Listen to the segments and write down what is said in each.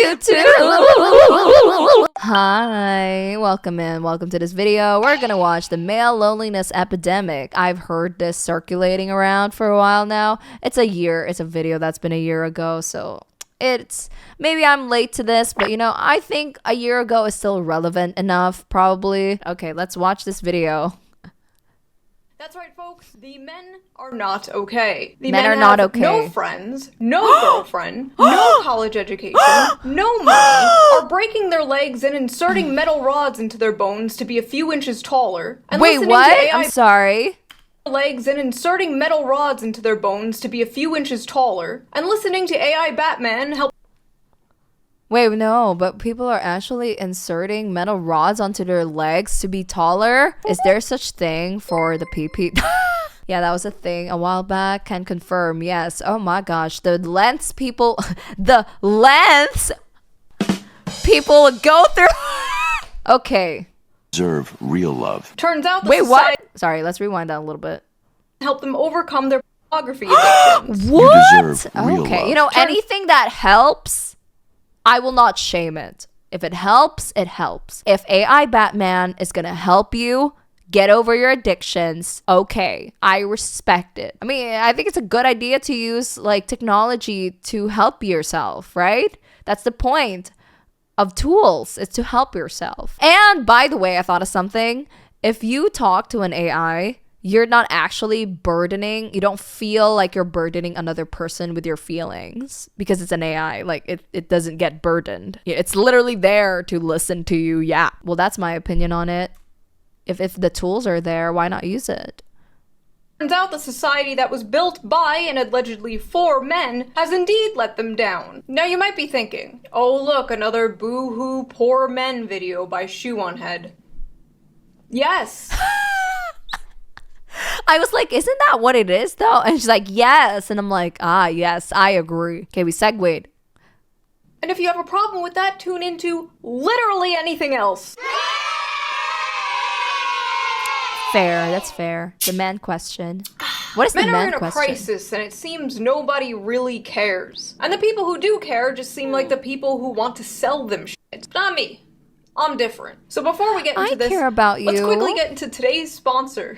you too. Hi, welcome to this video. We're gonna watch the male loneliness epidemic. I've heard this circulating around for a while now. It's a video that's been a year ago, so it's maybe I'm late to this, but I think a year ago is still relevant enough, probably. Okay, let's watch this video. That's right, folks. The men are not okay. The men are have not okay. No friends, no girlfriend, no college education, no money, are breaking their legs and inserting metal rods into their bones to be a few inches taller. And wait, what? I'm sorry. Legs and inserting metal rods into their bones to be a few inches taller. And listening to AI Batman help. Wait, no, but people are actually inserting metal rods onto their legs to be taller? Is there such thing for the PP? Yeah, that was a thing a while back. Can confirm, yes. Oh my gosh, the lengths people go through. Okay. Deserve real love. Turns out the Wait, what? Sorry, let's rewind that a little bit. Help them overcome their pornography addictions. What? You deserve real okay, love. Anything that helps, I will not shame it. If it helps, it helps. If AI Batman is gonna help you get over your addictions, okay, I respect it. I mean, I think it's a good idea to use technology to help yourself, right? That's the point of tools, is to help yourself. And by the way, I thought of something. If you talk to an AI, you're not actually burdening, you don't feel like you're burdening another person with your feelings because it's an AI. It doesn't get burdened. It's literally there to listen to you. Yeah. Well, that's my opinion on it. If the tools are there, why not use it? Turns out the society that was built by and allegedly for men has indeed let them down. Now you might be thinking, oh look, another boo-hoo poor men video by Shoe on Head. Yes. I was like, isn't that what it is though? And she's like, yes. And I'm like, yes, I agree. Okay, we segued. And if you have a problem with that, tune into literally anything else. Fair, that's fair. The man question. What is the man question? Men are in a crisis, and it seems nobody really cares. And the people who do care just seem like the people who want to sell them shit. Not me. I'm different. So before we get into this, care about let's you. quickly get into today's sponsor.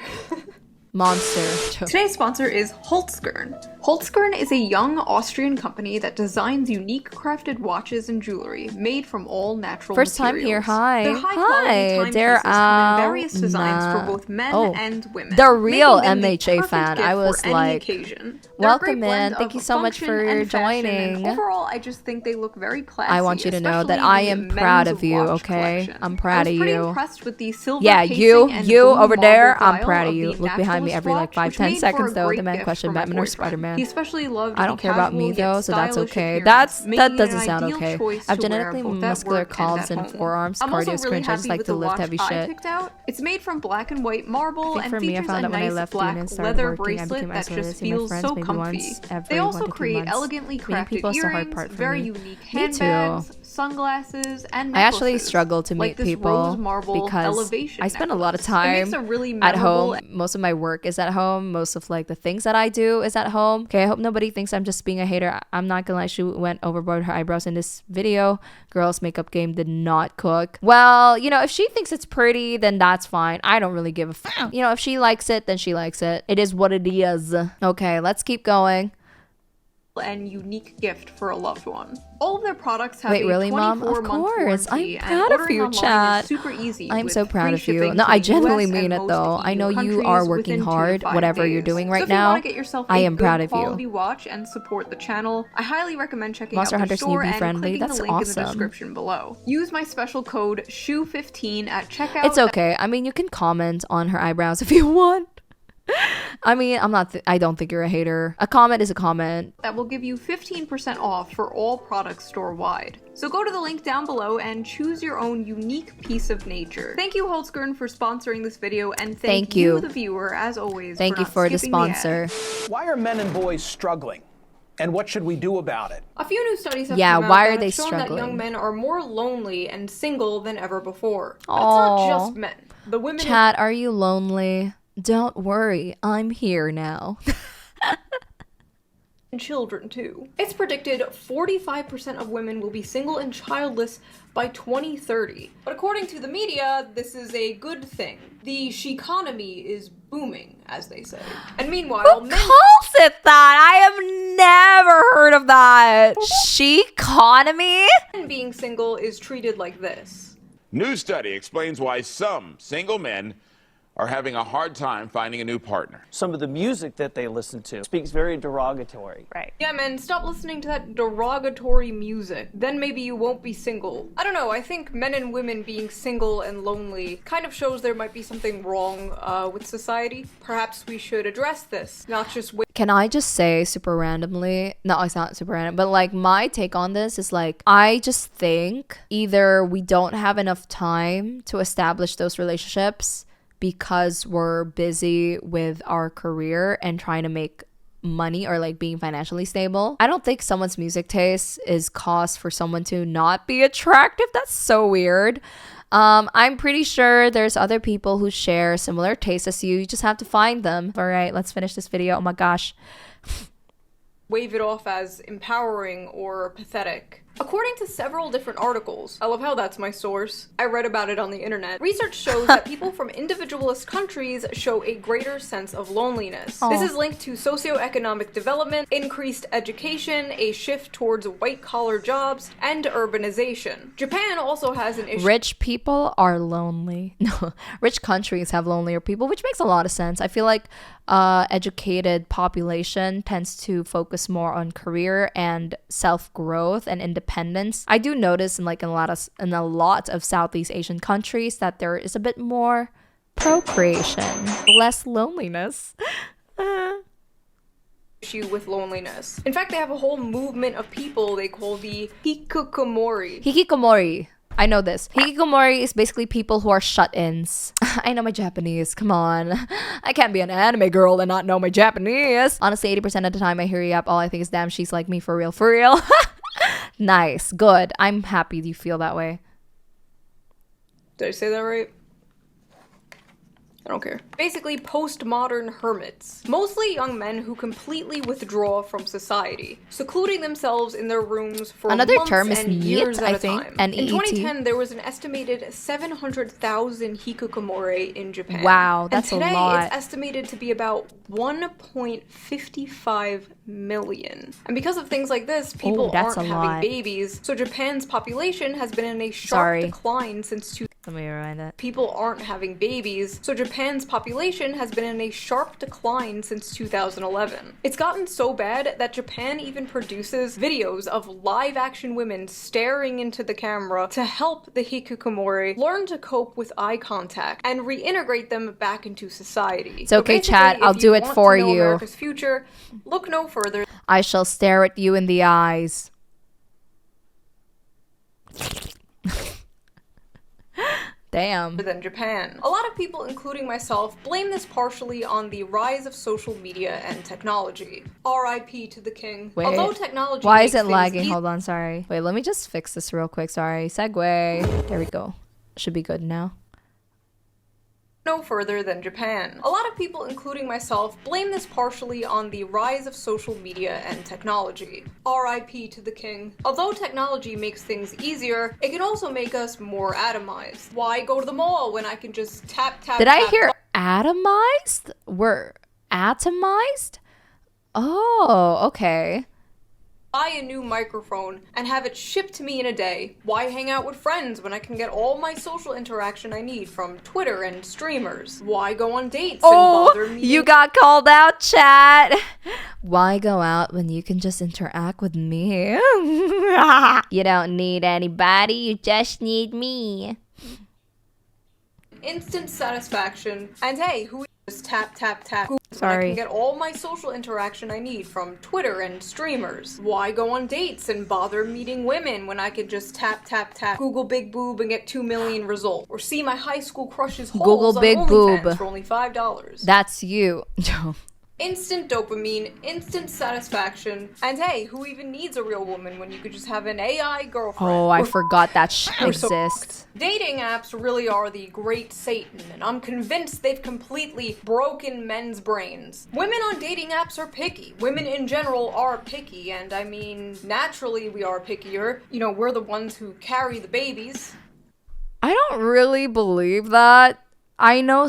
Monster. Today's sponsor is Holzgern. Holzgern is a young Austrian company that designs unique crafted watches and jewelry made from all natural First materials. time here. Hi. Their high-quality timepieces come in various designs for both men and women. The real making them the MHA perfect fan. gift I was for any like, occasion. welcome in. Thank you so much for and fashion, joining. And overall, I just think they look very classy. I want you to know that I am proud of you, okay? I'm proud of you. I was pretty impressed with the silver yeah, casing and you blue over there, marble I'm proud dial of you. the Look behind me every Naturalist watch, 5-10 which seconds made for a though. The great man gift question, for my Batman or boyfriend. Spider-Man. He especially loved I don't the care about me casual yet though, so that's stylish okay. appearance, That making it doesn't an sound ideal okay. choice I have to wear genetically both at muscular work calves and and at home. forearms. I'm also Cardio is really cringe. I just happy like with to the lift watch heavy I shit. picked out. It's made from black and white marble I think and for me, I features found a out when I nice left black uni and started leather working, I bracelet became that isolated just to my feels friends so maybe comfy. once every They also 1 to 2 create months. elegantly Meeting crafted people is so hard earrings, part for very me. unique Me handbags, too. sunglasses, and I actually necklaces, struggle to like meet this people rose marble because elevation I spend a lot of necklace. It time makes a really at memorable home. Most of my work is at home. Most of the things that I do is at home. Okay, I hope nobody thinks I'm just being a hater. I'm not gonna lie, she went overboard with her eyebrows in this video. Girl's makeup game did not cook. Well, if she thinks it's pretty, then that's fine. I don't really give a fuck. If she likes it, then she likes it. It is what it is. Okay, let's keep going. and unique gift for a loved one. All of their products have Wait, a really, Mom? 24-month Of course. warranty, I'm proud and of you, ordering online chat. is super easy. I'm with so proud free of you. shipping No, to I the genuinely US mean and it most though. I know EU you are countries working within 2 to hard, 5 whatever days. you're doing So right if you now. want to get yourself I a am good proud of quality you. watch and support the channel, I highly recommend checking Monster out their Hunter's store newbie and friendly. clicking That's the link in the awesome. description below. Use my special code SHOE15 at checkout. It's okay. I mean, you can comment on her eyebrows if you want. I mean, I don't think you're a hater. A comment is a comment. That will give you 15% off for all products store-wide. So go to the link down below and choose your own unique piece of nature. Thank you, Holzgern, for sponsoring this video, and thank you, the viewer, as always, Thank you for the sponsor. Why are men and boys struggling? And what should we do about it? A few new studies have Yeah, come out why that are they have shown that struggling? young men are more lonely and single than ever before. But Aw. it's not just men. The women Chat, are you lonely? Don't worry, I'm here now. and children too. It's predicted 45% of women will be single and childless by 2030. But according to the media, this is a good thing. The sheconomy is booming, as they say. And meanwhile, Who calls it that? I have never heard of that. Sheconomy? men being single is treated like this. New study explains why some single men are having a hard time finding a new partner. Some of the music that they listen to speaks very derogatory. Right. Yeah, man, stop listening to that derogatory music. Then maybe you won't be single. I don't know, I think men and women being single and lonely kind of shows there might be something wrong with society. Perhaps we should address this, not just wait. Can I just say super randomly? No, it's not super random, but like my take on this is like, I just think either we don't have enough time to establish those relationships because we're busy with our career and trying to make money or like being financially stable. I don't think someone's music taste is cause for someone to not be attractive. That's so weird. I'm pretty sure there's other people who share similar tastes as you. You just have to find them. All right, let's finish this video. Oh my gosh. Wave it off as empowering or pathetic. According to several different articles, I love how that's my source. I read about it on the internet. Research shows that people from individualist countries show a greater sense of loneliness. Aww. This is linked to socioeconomic development, increased education, a shift towards white-collar jobs, and urbanization. Japan also has an issue. Rich people are lonely. No, rich countries have lonelier people, which makes a lot of sense. I feel like educated population tends to focus more on career and self-growth and independence. I do notice in a lot of Southeast Asian countries that there is a bit more procreation, less loneliness. Issue with loneliness. In fact, they have a whole movement of people they call the hikikomori. Hikikomori. I know this. Hikikomori is basically people who are shut-ins. I know my Japanese. Come on. I can't be an anime girl and not know my Japanese. Honestly, 80% of the time I hear you up, all I think is, damn, she's like me for real, for real. Nice. Good. I'm happy you feel that way. Did I say that right? I don't care. Basically, postmodern hermits. Mostly young men who completely withdraw from society, secluding themselves in their rooms for Another months term is and NEET, years at I a think. time. N-E-E-T. In 2010, there was an estimated 700,000 hikikomori in Japan. Wow, that's a and today, lot. it's estimated to be about 1.55 million. And because of things like this, people that's aren't a having lot. babies. So Japan's population has been in a sharp Sorry. decline since Let me rewind it. people aren't having babies, so Japan's population has been in a sharp decline since 2011. It's gotten so bad that Japan even produces videos of live-action women staring into the camera to help the hikikomori learn to cope with eye contact and reintegrate them back into society. It's okay, basically, chat. if I'll do it want for to know you. America's future, look no further I shall stare at you in the eyes. Damn. than Japan. A lot of people, including myself, blame this partially on the rise of social media and technology. R.I.P. to the king. Wait. Although technology Why is makes it things lagging? easy- Hold on, sorry. Wait, let me just fix this real quick. Sorry. Segue. There we go. Should be good now. no further than Japan. A lot of people, including myself, blame this partially on the rise of social media and technology. R.I.P. to the king. Although technology makes things easier, it can also make us more atomized. Why go to the mall when I can just tap, Did I tap, hear atomized? We're atomized? Oh, okay. buy a new microphone and have it shipped to me in a day? Why hang out with friends when I can get all my social interaction I need from Twitter and streamers? Why go on dates and bother Oh, me? you got called out, chat. Why go out when you can just interact with me? You don't need anybody, you just need me. Instant satisfaction. And hey, who just tap, tap, tap. When I Sorry. can get all my social interaction I need from Twitter and streamers. Why go on dates and bother meeting women when I can just tap, tap, tap, Google Big Boob and get 2 million results? Or see my high school crush's holes Google on Big OnlyFans Boob. for only $5. That's you. instant dopamine, instant satisfaction, and hey, who even needs a real woman when you could just have an AI girlfriend? Oh, I forgot that We're so exists. Dating apps really are the great Satan, and I'm convinced they've completely broken men's brains. Women on dating apps are picky. Women in general are picky, and I mean, naturally we are pickier. You know, we're the ones who carry the babies. I don't really believe that. I know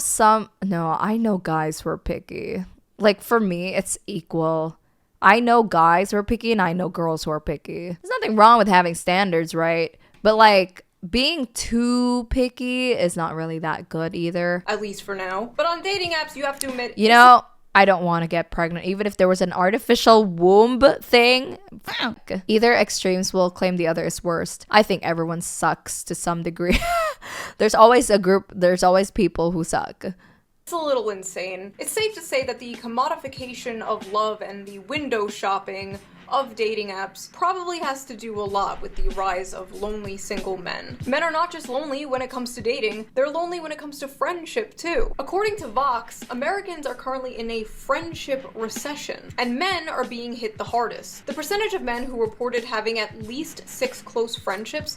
guys who are picky. Like, for me, it's equal. I know guys who are picky and I know girls who are picky. There's nothing wrong with having standards, right? But like, being too picky is not really that good either. At least for now. But on dating apps, you have to admit... You know, I don't want to get pregnant. Even if there was an artificial womb thing, either extremes will claim the other is worst. I think everyone sucks to some degree. There's always people who suck. It's a little insane. It's safe to say that the commodification of love and the window shopping of dating apps probably has to do a lot with the rise of lonely single men. Men are not just lonely when it comes to dating, they're lonely when it comes to friendship too. According to Vox, Americans are currently in a friendship recession, and men are being hit the hardest. The percentage of men who reported having at least 6 close friendships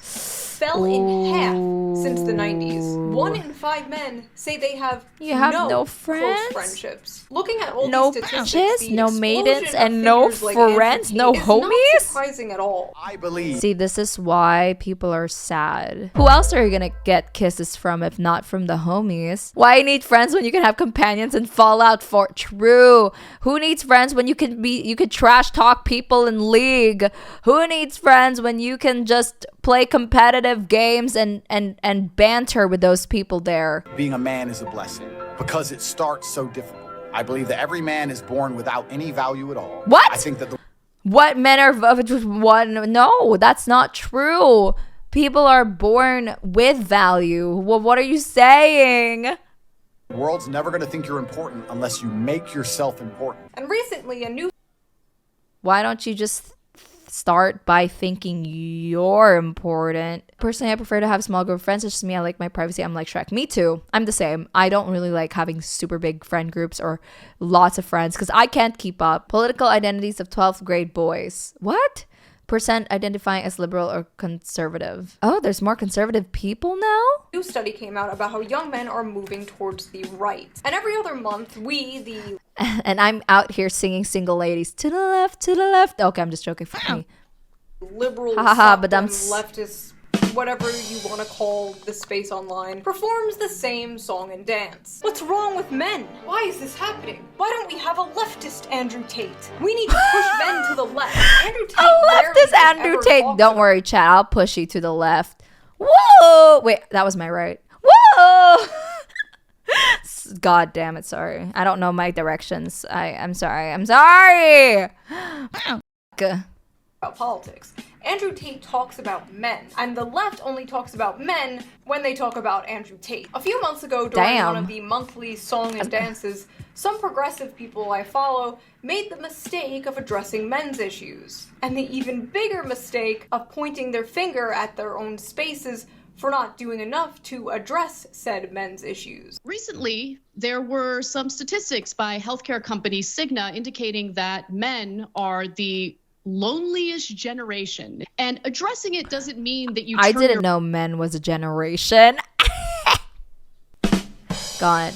fell in half since the 90s. 1 in 5 men say they have no friends? close friendships. Looking at all No these statistics, bitches, the no explosion maidens, of and no figures like Andrew friends, Tate no is homies? not surprising at all. I believe. See, this is why people are sad. Who else are you gonna get kisses from if not from the homies? Why need friends when you can have companions and fall out for true? Who needs friends when you could trash talk people in League? Who needs friends when you can just play competitive games and banter with those people there? Being a man is a blessing because it starts so difficult. I believe that every man is born without any value at all. What? I think that What men are one? No, that's not true. People are born with value. Well, what are you saying? the world's never going to think you're important unless you make yourself important. And recently, a new Why don't you just start by thinking you're important? Personally, I prefer to have a small group of friends. It's just me. I like my privacy. I'm like Shrek. Me too. I'm the same. I don't really like having super big friend groups or lots of friends because I can't keep up. Political identities of 12th grade boys. What? Percent identifying as liberal or conservative. Oh, there's more conservative people now? new study came out about how young men are moving towards the right. And every other month, we, the And I'm out here singing Single Ladies. To the left, to the left. Okay, I'm just joking. Fuck me. liberal, But I'm leftist, whatever you want to call the space online, performs the same song and dance. What's wrong with men? Why is this happening? Why don't we have a leftist Andrew Tate? We need to push men to the left. Andrew Tate Leftist Andrew Tate. Don't worry, chat. I'll push you to the left. Whoa! Wait, that was my right. Whoa! God damn it, sorry. I don't know my directions. I'm sorry. I'm sorry! about politics. Andrew Tate talks about men, and the left only talks about men when they talk about Andrew Tate. A few months ago, during one of the monthly song and dances, some progressive people I follow made the mistake of addressing men's issues, and the even bigger mistake of pointing their finger at their own spaces for not doing enough to address said men's issues. Recently, there were some statistics by healthcare company Cigna indicating that men are the loneliest generation, and addressing it doesn't mean that you I didn't know men was a generation. God,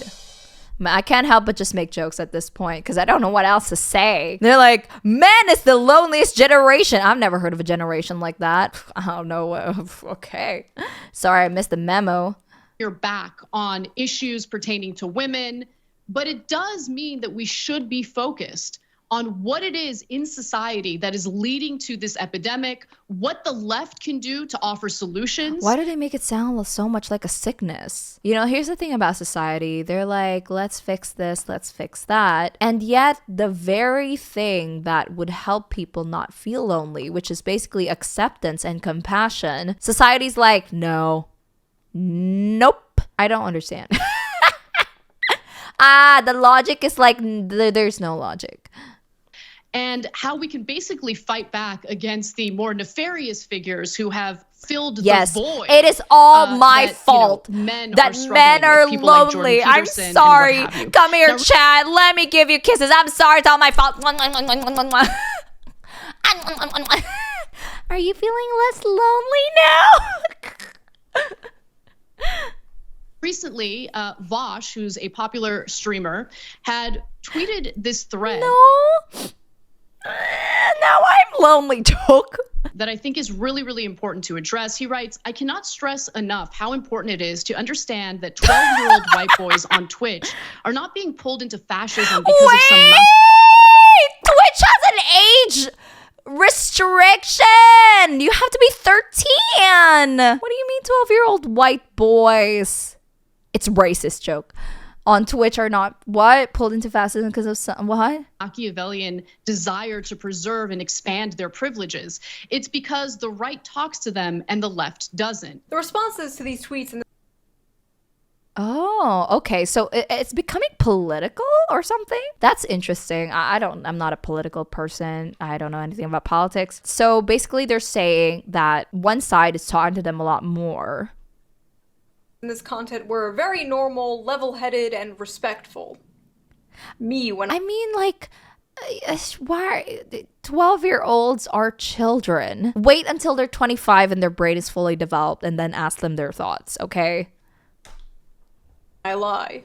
I can't help but just make jokes at this point because I don't know what else to say. They're like, men is the loneliest generation. I've never heard of a generation like that. I don't know. Okay, sorry, I missed the memo. You're back on issues pertaining to women, but it does mean that we should be focused on what it is in society that is leading to this epidemic, what the left can do to offer solutions. Why do they make it sound so much like a sickness? You know, here's the thing about society. They're like, let's fix this, let's fix that. And yet the very thing that would help people not feel lonely, which is basically acceptance and compassion, society's like, no, nope. I don't understand. The logic is like, there's no logic. and how we can basically fight back against the more nefarious figures who have filled Yes, the void. it is all my that, fault men that struggling men are with, people like Jordan lonely. I'm Peterson and sorry. what have you. Come here, Now, Chad. Let me give you kisses. I'm sorry. It's all my fault. Are you feeling less lonely now? recently, Vosh, who's a popular streamer, had tweeted this thread. No. Now I'm lonely, joke. That I think is really, really important to address. He writes, I cannot stress enough how important it is to understand that 12-year-old white boys on Twitch are not being pulled into fascism because of some... Twitch has an age restriction. You have to be 13. What do you mean 12-year-old white boys? It's a racist joke. On Twitch are not what? Pulled into fascism because of some what? Machiavellian desire to preserve and expand their privileges. It's because the right talks to them and the left doesn't. The responses to these tweets and Oh, okay. So it's becoming political or something? That's interesting. I'm not a political person. I don't know anything about politics. So basically they're saying that one side is talking to them a lot more. this content were very normal, level-headed, and respectful. I mean, like, why 12-year-olds are children. Wait until they're 25 and their brain is fully developed and then ask them their thoughts, okay? I lie.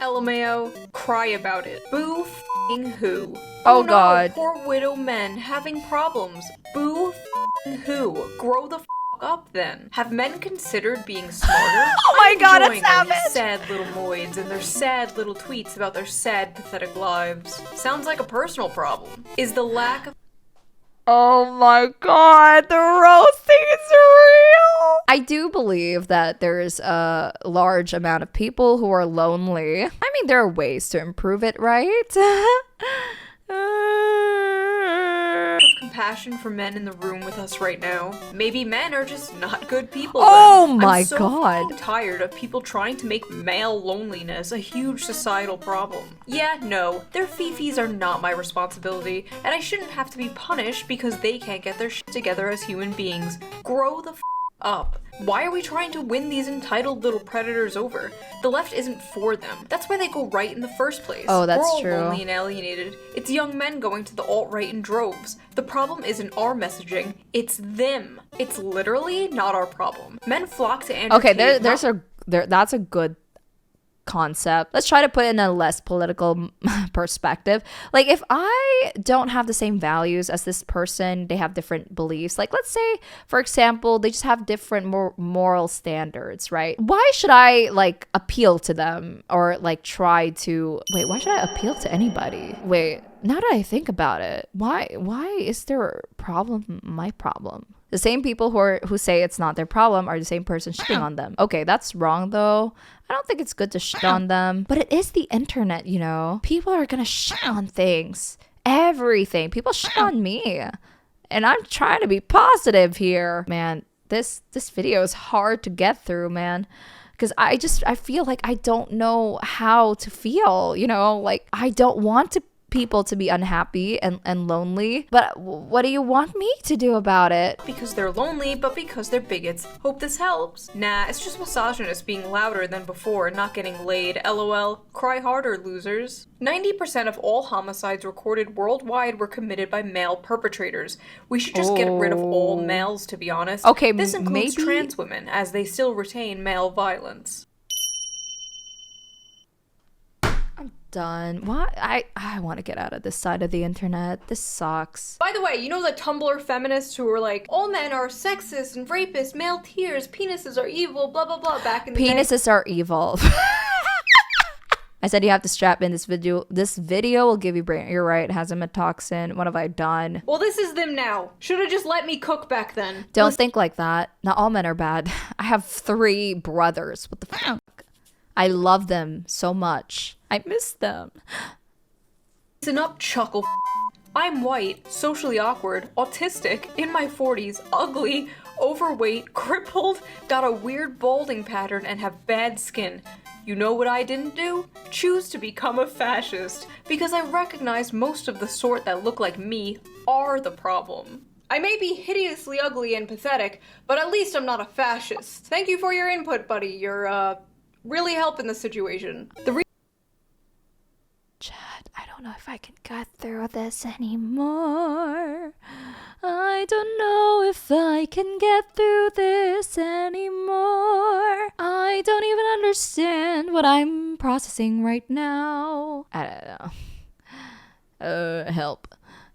LMAO, cry about it. Boo f***ing who? Oh no, God. Poor widow men having problems. Boo f***ing who? Grow the f*** up then. Have men considered being smarter? Oh my God, it's enjoying savage. these sad little moids and their sad little tweets about their sad, pathetic lives. Sounds like a personal problem. Is the lack of Oh my God, the roasting is real. I do believe that there's a large amount of people who are lonely. I mean, there are ways to improve it, right? compassion for men in the room with us right now? Maybe men are just not good people. Oh then. my I'm so God. fucking tired of people trying to make male loneliness a huge societal problem. Yeah, no, their fifis are not my responsibility, and I shouldn't have to be punished because they can't get their shit together as human beings. Grow the f up. Why are we trying to win these entitled little predators over? The left isn't for them. That's why they go right in the first place. Oh, that's We're all true. lonely and alienated. It's young men going to the alt-right in droves. The problem isn't our messaging, it's them. It's literally not our problem. Men flock to entertain. Okay, that's a good concept. Let's try to put it in a less political perspective. Like, if I don't have the same values as this person, they have different beliefs. Like, let's say, for example, they just have different moral standards, right? Why should I, like, appeal to them or, like, try to... Wait, why should I appeal to anybody? Wait, now that I think about it, why is there a problem? My problem? The same people who say it's not their problem are the same person shitting on them. Okay, that's wrong though. I don't think it's good to shit on them. But it is the internet, you know? People are gonna shit on things. Everything. People shit on me. And I'm trying to be positive here. Man, this video is hard to get through, man. Because I feel like I don't know how to feel, you know? Like, I don't want people to be unhappy and lonely, but what do you want me to do about it? Because they're lonely, but because they're bigots. Hope this helps. Nah, it's just misogynists being louder than before and not getting laid. LOL. Cry harder, losers. 90% of all homicides recorded worldwide were committed by male perpetrators. We should just get rid of all males, to be honest. Okay, this includes maybe... trans women, as they still retain male violence. Done. What? I want to get out of this side of the internet. This sucks. By the way, you know the Tumblr feminists who were like, all men are sexist and rapists, male tears, penises are evil, blah blah blah back in the day? Penises are evil. I said you have to strap in this video. This video will give you brain. You're right. It has amatoxin. What have I done? Well, this is them now. Should have just let me cook back then. Don't think like that. Not all men are bad. I have 3 brothers. What the fuck? I love them so much. I miss them. Listen up, chuckle. I'm white, socially awkward, autistic, in my 40s, ugly, overweight, crippled, got a weird balding pattern, and have bad skin. You know what I didn't do? Choose to become a fascist, because I recognize most of the sort that look like me are the problem. I may be hideously ugly and pathetic, but at least I'm not a fascist. Thank you for your input, buddy. You're, really helping the situation. Chad, I don't know if I can get through this anymore. I don't know if I can get through this anymore. I don't even understand what I'm processing right now. I don't know. Help.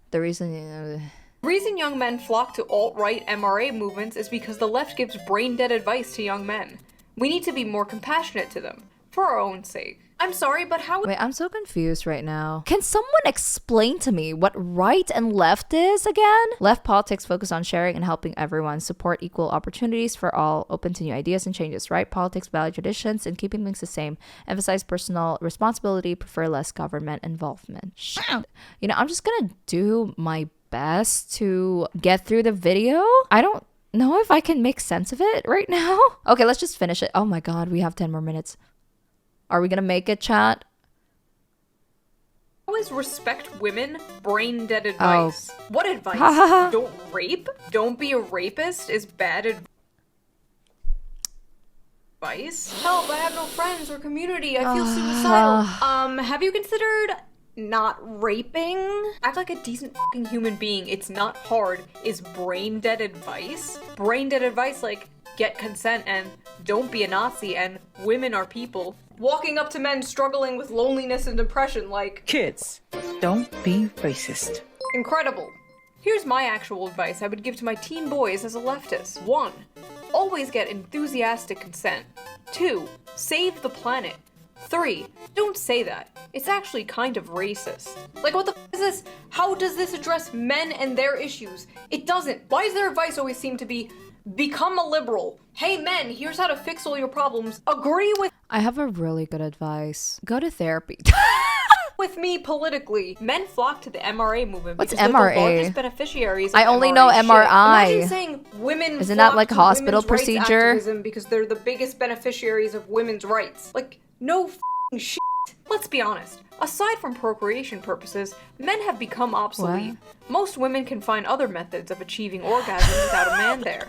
The reason young men flock to alt-right MRA movements is because the left gives brain-dead advice to young men. We need to be more compassionate to them, for our own sake. I'm sorry, but how— Wait, I'm so confused right now. Can someone explain to me what right and left is again? Left politics focus on sharing and helping everyone, support equal opportunities for all, open to new ideas and changes. Right politics value traditions and keeping things the same, emphasize personal responsibility, prefer less government involvement. Shit. You know, I'm just gonna do my best to get through the video. I don't know if I can make sense of it right now. Okay, let's just finish it. Oh my god, we have 10 more minutes. Are we gonna make it, chat? Always respect women. Brain dead advice. What advice? Don't rape? Don't be a rapist is bad advice? Help, I have no friends or community. I feel suicidal. Have you considered not raping? Act like a decent fucking human being. It's not hard. Is brain dead advice? Brain dead advice like get consent and don't be a Nazi and women are people. Walking up to men struggling with loneliness and depression like kids, don't be racist. Incredible. Here's my actual advice I would give to my teen boys as a leftist. 1. Always get enthusiastic consent. 2. Save the planet. 3. Don't say that. It's actually kind of racist. Like, what the f is this? How does this address men and their issues? It doesn't. Why does their advice always seem to be become a liberal? Hey men, here's how to fix all your problems. Agree with— I have a really good advice. Go to therapy. with me politically. Men flock to the MRA movement What's because MRA? they're the largest beneficiaries of I only MRA know shit. MRI. Imagine saying women Isn't that flock like to hospital women's rights procedure? activism because they're the biggest beneficiaries of women's rights. Like, no f***ing shit. Let's be honest. Aside from procreation purposes, men have become obsolete. What? Most women can find other methods of achieving orgasm without a man there.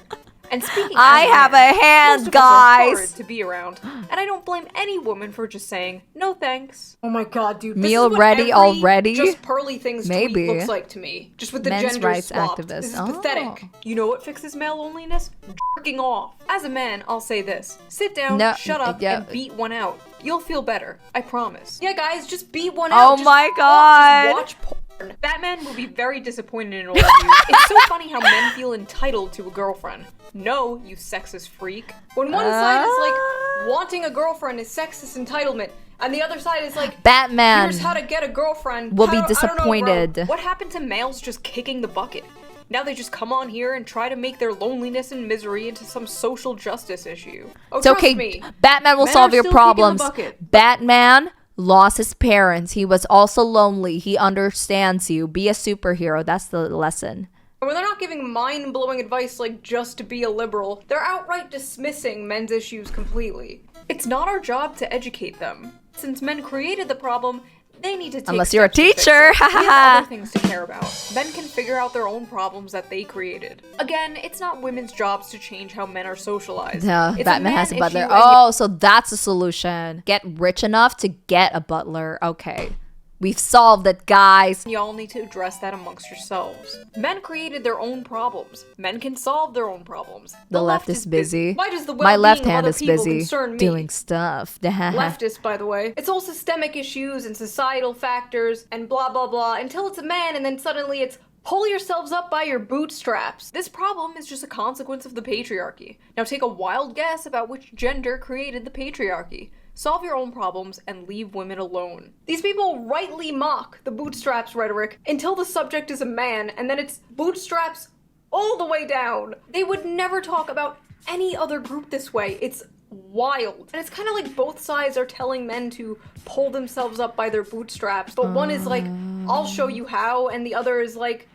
And speaking I as have man, a hand, most of us are hard guys. to be around, and I don't blame any woman for just saying no thanks. Oh my god, dude! This Meal is what ready every already? Just pearly things Maybe. tweet looks like to me, just with the Men's gender rights swapped. activist. This is Oh. pathetic. You know what fixes male loneliness? Jerking off. As a man, I'll say this: sit down, No, shut up, yeah. and beat one out. You'll feel better. I promise. Yeah, guys, just beat one Oh out. Just my fuck, God. Just watch porn. Batman will be very disappointed in all of you. It's so funny how men feel entitled to a girlfriend. No, you sexist freak. When one side is like, wanting a girlfriend is sexist entitlement, and the other side is like, Batman here's how to get a girlfriend. will be I don't know, bro. disappointed. What happened to males just kicking the bucket? Now they just come on here and try to make their loneliness and misery into some social justice issue. Oh, It's trust okay. me. Batman will Men solve are your still kicking the problems. bucket. Batman lost his parents. He was also lonely. He understands you. Be a superhero. That's the lesson. When they're not giving mind-blowing advice like just to be a liberal, they're outright dismissing men's issues completely. It's not our job to educate them. Since men created the problem, they need to take Unless you're a steps to fix teacher. it. We have other things to care about. Men can figure out their own problems that they created. Again, it's not women's jobs to change how men are socialized. No, It's Batman man has a butler. issue, and Oh, so that's a solution. Get rich enough to get a butler. Okay. We've solved it, guys. y'all need to address that amongst yourselves. Men created their own problems. Men can solve their own problems. The left is busy. Why does the My well-being left of hand other is people busy concern me? doing stuff. Leftist, by the way. It's all systemic issues and societal factors and blah blah blah until it's a man and then suddenly it's pull yourselves up by your bootstraps. This problem is just a consequence of the patriarchy. Now take a wild guess about which gender created the patriarchy. Solve your own problems and leave women alone. These people rightly mock the bootstraps rhetoric until the subject is a man and then it's bootstraps all the way down. They would never talk about any other group this way. It's wild. And it's kind of like both sides are telling men to pull themselves up by their bootstraps, but one is like, I'll show you how, and the other is like,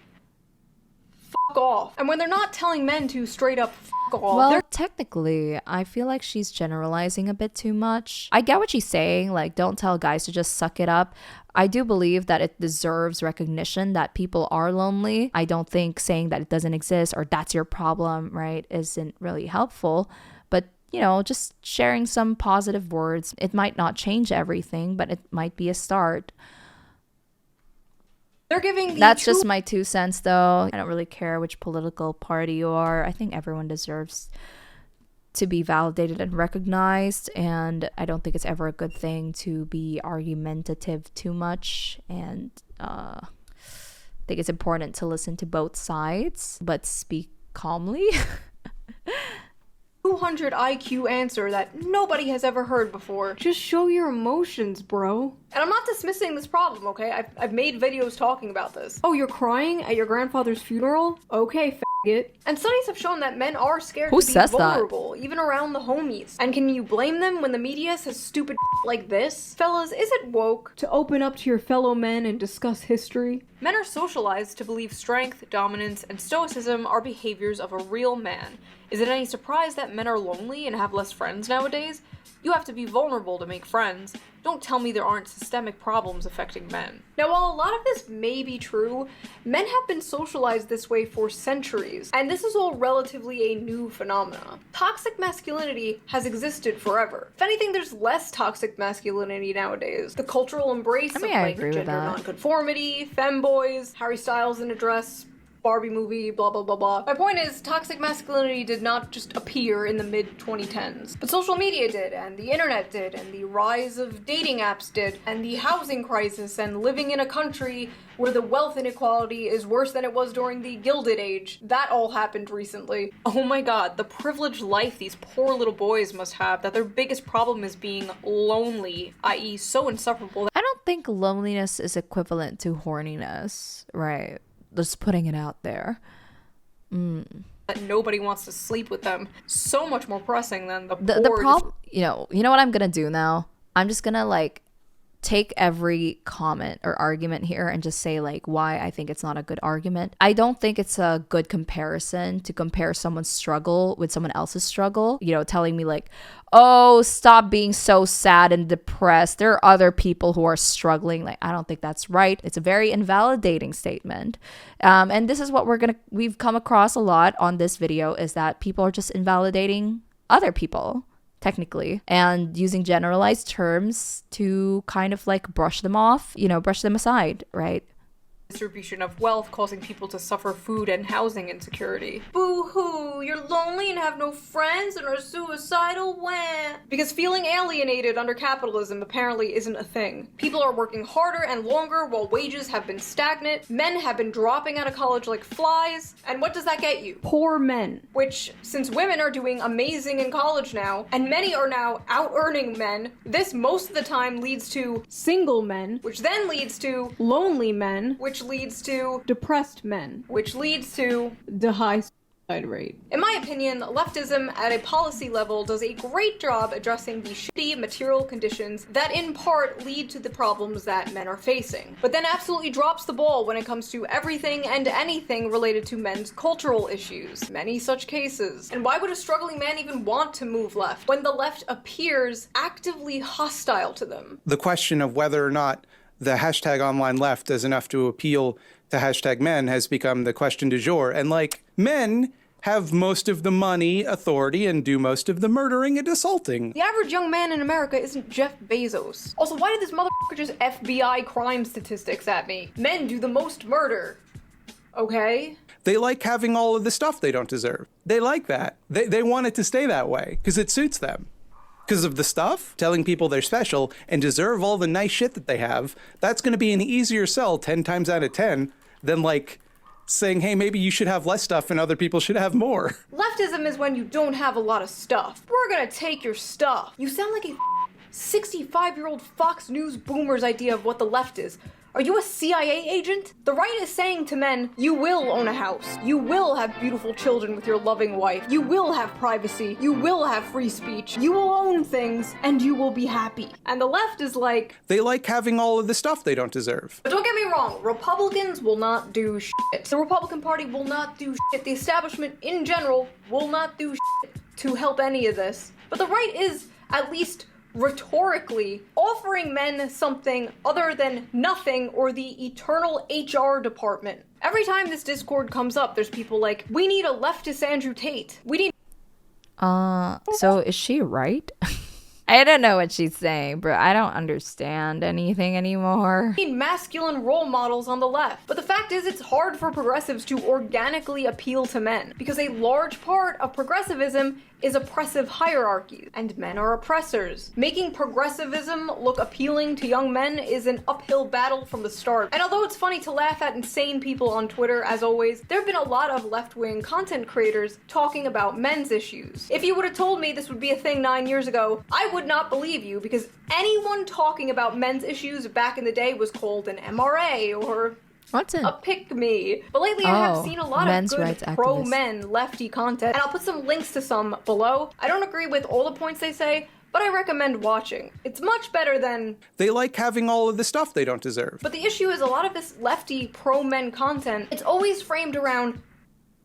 fuck off. And when they're not telling men to straight up off, Well, technically, I feel like she's generalizing a bit too much. I get what she's saying, like, don't tell guys to just suck it up. I do believe that it deserves recognition that people are lonely. I don't think saying that it doesn't exist or that's your problem, right, isn't really helpful. But, you know, just sharing some positive words, it might not change everything, but it might be a start. they're giving That's just my 2 cents, though. I don't really care which political party you are. I think everyone deserves to be validated and recognized, and I don't think it's ever a good thing to be argumentative too much. And I think it's important to listen to both sides, but speak calmly. 200 IQ answer that nobody has ever heard before. Just show your emotions, bro. And I'm not dismissing this problem, okay? I've made videos talking about this. Oh, you're crying at your grandfather's funeral? Okay, it. And studies have shown that men are scared to be vulnerable, even around the homies. And can you blame them when the media says stupid like this? Fellas, is it woke to open up to your fellow men and discuss history? Men are socialized to believe strength, dominance, and stoicism are behaviors of a real man. Is it any surprise that men are lonely and have less friends nowadays? You have to be vulnerable to make friends. Don't tell me there aren't systemic problems affecting men. Now, while a lot of this may be true, men have been socialized this way for centuries, and this is all relatively a new phenomena. Toxic masculinity has existed forever. If anything, there's less toxic masculinity nowadays. The cultural embrace of like gender nonconformity, femboys, Harry Styles in a dress, Barbie movie, blah blah blah blah. My point is, toxic masculinity did not just appear in the mid-2010s, but social media did, and the internet did, and the rise of dating apps did, and the housing crisis, and living in a country where the wealth inequality is worse than it was during the Gilded Age. That all happened recently. Oh my god, the privileged life these poor little boys must have, that their biggest problem is being lonely, i.e. so insufferable. I don't think loneliness is equivalent to horniness, right? Just putting it out there. That nobody wants to sleep with them. So much more pressing than the problem. You know what I'm gonna do now? I'm just gonna like take every comment or argument here and just say like why I think it's not a good argument. I don't think it's a good comparison to compare someone's struggle with someone else's struggle. You know, telling me like, oh, stop being so sad and depressed. There are other people who are struggling. Like, I don't think that's right. It's a very invalidating statement. And this is what we've come across a lot on this video, is that people are just invalidating other people, technically, and using generalized terms to kind of like brush them off, you know, brush them aside, right? Distribution of wealth causing people to suffer food and housing insecurity. Boo-hoo, you're lonely and have no friends and are suicidal, wah. Because feeling alienated under capitalism apparently isn't a thing. People are working harder and longer while wages have been stagnant. Men have been dropping out of college like flies. And what does that get you? Poor men. Which, since women are doing amazing in college now, and many are now out-earning men, this most of the time leads to single men, which then leads to lonely men, which leads to depressed men, which leads to the high suicide rate. In my opinion, leftism at a policy level does a great job addressing the shitty material conditions that in part lead to the problems that men are facing, but then absolutely drops the ball when it comes to everything and anything related to men's cultural issues. Many such cases. And why would a struggling man even want to move left when the left appears actively hostile to them? The question of whether or not the hashtag online left does enough to appeal to hashtag men has become the question du jour. And like, men have most of the money, authority, and do most of the murdering and assaulting. The average young man in America isn't Jeff Bezos. Also, why did this motherfucker just FBI crime statistics at me? Men do the most murder. Okay? They like having all of the stuff they don't deserve. They like that. They want it to stay that way because it suits them. Because of the stuff, telling people they're special and deserve all the nice shit that they have, that's going to be an easier sell 10 times out of 10 than like saying, hey, maybe you should have less stuff and other people should have more. Leftism is when you don't have a lot of stuff. We're gonna take your stuff. You sound like a 65-year-old Fox News boomer's idea of what the left is. Are you a CIA agent? The right is saying to men, you will own a house. You will have beautiful children with your loving wife. You will have privacy. You will have free speech. You will own things, and you will be happy. And the left is like, They like having all of the stuff they don't deserve. but don't get me wrong, Republicans will not do shit. The Republican Party will not do shit. The establishment in general will not do shit to help any of this. But the right is, at least rhetorically, offering men something other than nothing or the eternal HR department. Every time this Discord comes up, there's people like, we need a leftist Andrew Tate. We need So is she right? I don't know what she's saying, but I don't understand anything anymore. masculine role models on the left. But the fact is, it's hard for progressives to organically appeal to men, because a large part of progressivism is oppressive hierarchies, and men are oppressors. Making progressivism look appealing to young men is an uphill battle from the start. And although it's funny to laugh at insane people on Twitter, as always, there have been a lot of left-wing content creators talking about men's issues. If you would have told me this would be a thing 9 years ago, I would not believe you, because anyone talking about men's issues back in the day was called an MRA or a pick-me. But lately I have seen a lot of good pro-men lefty content, and I'll put some links to some below. I don't agree with all the points they say, but I recommend watching. It's much better than... They like having all of the stuff they don't deserve. But the issue is a lot of this lefty pro-men content, it's always framed around,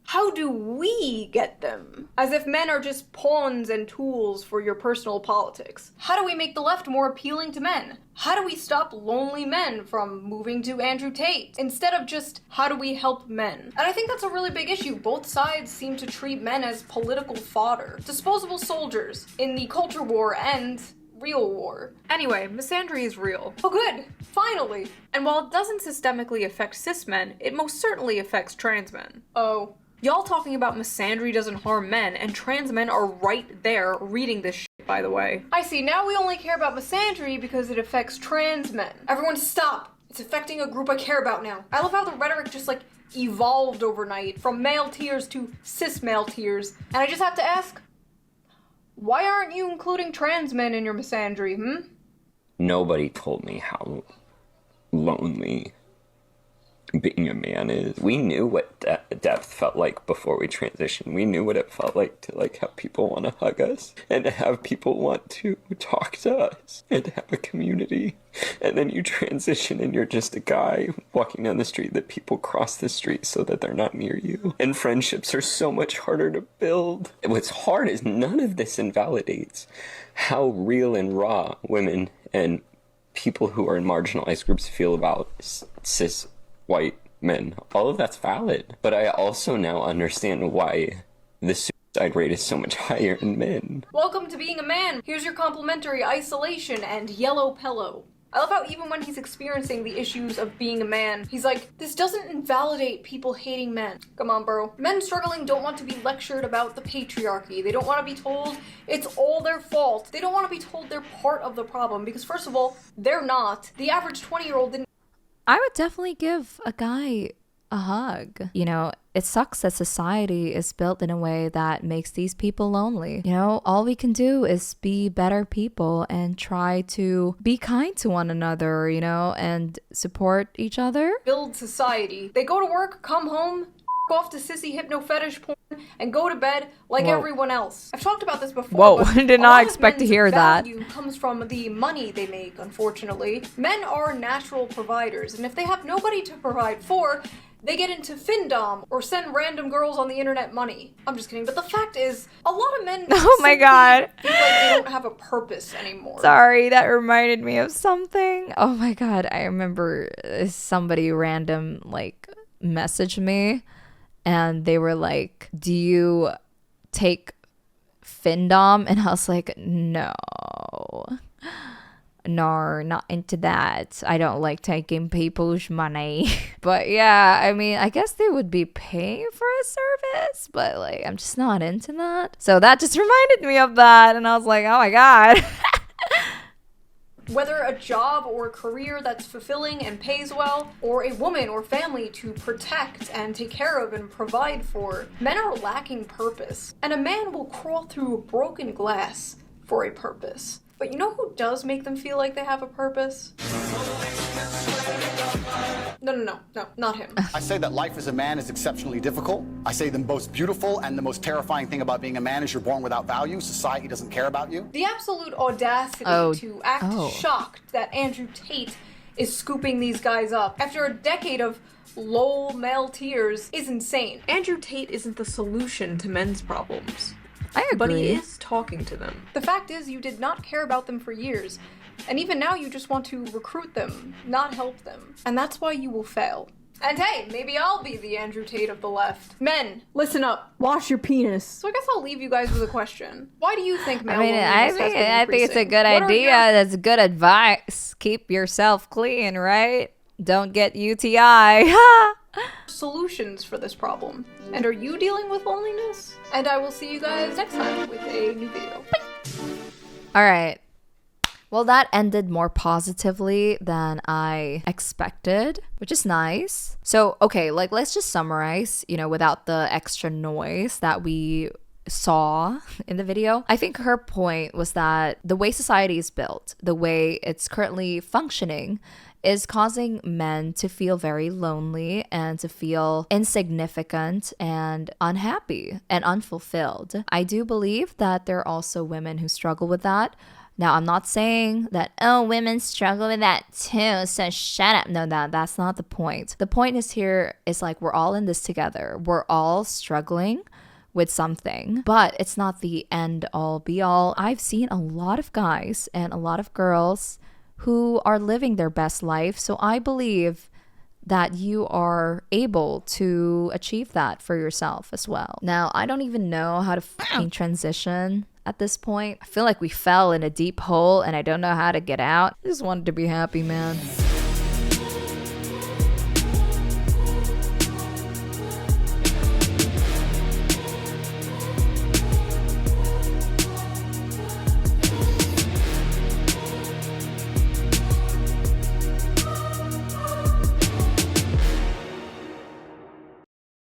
how do we get them? As if men are just pawns and tools for your personal politics. How do we make the left more appealing to men? How do we stop lonely men from moving to Andrew Tate? Instead of just, how do we help men? And I think that's a really big issue. Both sides seem to treat men as political fodder. Disposable soldiers in the culture war and real war. Anyway, misandry is real. Oh good, finally! And while it doesn't systemically affect cis men, it most certainly affects trans men. Oh. Y'all talking about misandry doesn't harm men, and trans men are right there reading this shit, by the way. I see, now we only care about misandry because it affects trans men. Everyone stop! It's affecting a group I care about now. I love how the rhetoric just like evolved overnight, from male tears to cis male tears. And I just have to ask, why aren't you including trans men in your misandry, Nobody told me how lonely being a man is. We knew what depth felt like before we transitioned. We knew what it felt like to have people want to hug us and to have people want to talk to us and to have a community. And then you transition and you're just a guy walking down the street that people cross the street so that they're not near you. And friendships are so much harder to build. What's hard is none of this invalidates how real and raw women and people who are in marginalized groups feel about cis white men. All of that's valid. But I also now understand why the suicide rate is so much higher in men. Welcome to being a man. Here's your complimentary isolation and yellow pillow. I love how even when he's experiencing the issues of being a man, he's like, this doesn't invalidate people hating men. Come on, bro. Men struggling don't want to be lectured about the patriarchy. They don't want to be told it's all their fault. They don't want to be told they're part of the problem, because first of all, they're not. The average 20-year-old didn't. I would definitely give a guy a hug. You know, it sucks that society is built in a way that makes these people lonely. You know, all we can do is be better people and try to be kind to one another, you know, and support each other. Build society. They go to work, come home, off to sissy hypno fetish porn, and go to bed like everyone else. I've talked about this before. Whoa, I did not expect to hear that. Value comes from the money they make, unfortunately. Men are natural providers, and if they have nobody to provide for, they get into findom or send random girls on the internet money. I'm just kidding, but the fact is, a lot of men oh my god, feel like they don't have a purpose anymore. Sorry, that reminded me of something. Oh my god, I remember somebody random messaged me. And they were like, do you take findom? And I was like, no, not into that. I don't like taking people's money. But yeah, I mean, I guess they would be paying for a service, but I'm just not into that. So that just reminded me of that. And I was like, oh my god. Whether a job or a career that's fulfilling and pays well, or a woman or family to protect and take care of and provide for, men are lacking purpose. And a man will crawl through broken glass for a purpose. But you know who does make them feel like they have a purpose? No, not him. I say that life as a man is exceptionally difficult. I say the most beautiful and the most terrifying thing about being a man is you're born without value. Society doesn't care about you. The absolute audacity to act shocked that Andrew Tate is scooping these guys up after a decade of lol male tears is insane. Andrew Tate isn't the solution to men's problems. I agree. But he is talking to them. The fact is, you did not care about them for years. And even now, you just want to recruit them, not help them. And that's why you will fail. And hey, maybe I'll be the Andrew Tate of the left. Men, listen up. Wash your penis. So I guess I'll leave you guys with a question. Why do you think male loneliness has been increasing? I think it's a good idea. That's good advice. Keep yourself clean, right? Don't get UTI. Solutions for this problem? And are you dealing with loneliness? And I will see you guys next time with a new video. All right. Well, that ended more positively than I expected, which is nice. So, okay, like let's just summarize, without the extra noise that we saw in the video. I think her point was that the way society is built, the way it's currently functioning, is causing men to feel very lonely and to feel insignificant and unhappy and unfulfilled. I do believe that there are also women who struggle with that. Now, I'm not saying that, women struggle with that too, so shut up. No, that's not the point. The point is like we're all in this together. We're all struggling with something, but it's not the end all be all. I've seen a lot of guys and a lot of girls who are living their best life. So I believe that you are able to achieve that for yourself as well. Now, I don't even know how to fucking transition at this point. I feel like we fell in a deep hole and I don't know how to get out. I just wanted to be happy, man.